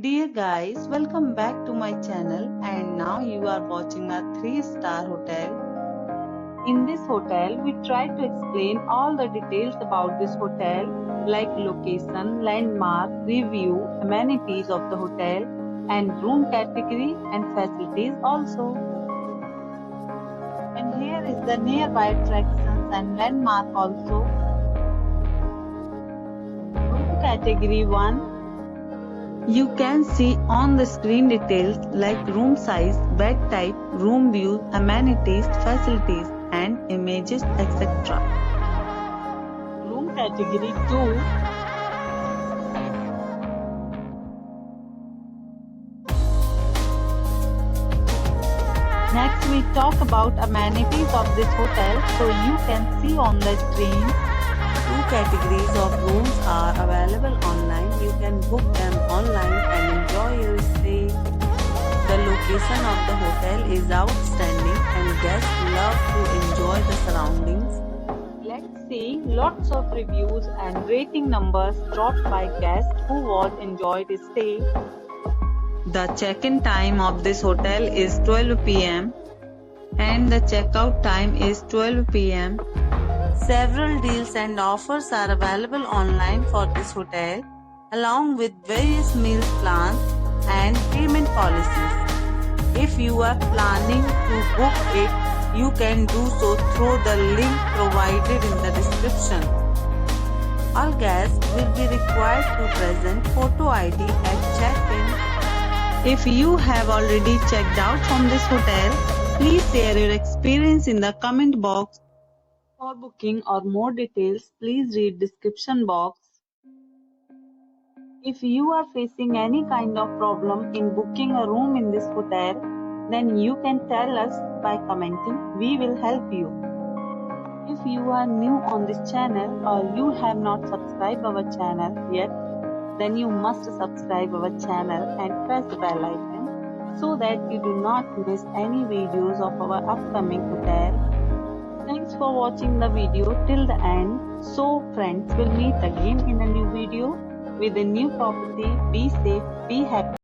Dear guys, welcome back to my channel and now you are watching a 3-star hotel. In this hotel, we try to explain all the details about this hotel like location, landmark, review, amenities of the hotel and room category and facilities also. And here is the nearby attractions and landmark also. Room category 1. You can see on the screen details like room size, bed type, room view, amenities, facilities and images etc. Room category 2. Next we talk about amenities of this hotel, so you can see on the screen. 2 categories of rooms are available online. You can book them online and enjoy your stay. The location of the hotel is outstanding and guests love to enjoy the surroundings. Let's see lots of reviews and rating numbers dropped by guests who was enjoyed stay. The check-in time of this hotel is 12 p.m. and the checkout time is 12 p.m. Several deals and offers are available online for this hotel, along with various meal plans and payment policies. If you are planning to book it, you can do so through the link provided in the description. All guests will be required to present photo ID at check-in. If you have already checked out from this hotel, please share your experience in the comment box. For booking or more details, please read description box. If you are facing any kind of problem in booking a room in this hotel, then you can tell us by commenting. We will help you. If you are new on this channel or you have not subscribed our channel yet, then you must subscribe our channel and press the bell icon so that you do not miss any videos of our upcoming hotel. Thanks for watching the video till the end. So friends, will meet again in a new video with a new property. Be safe, be happy.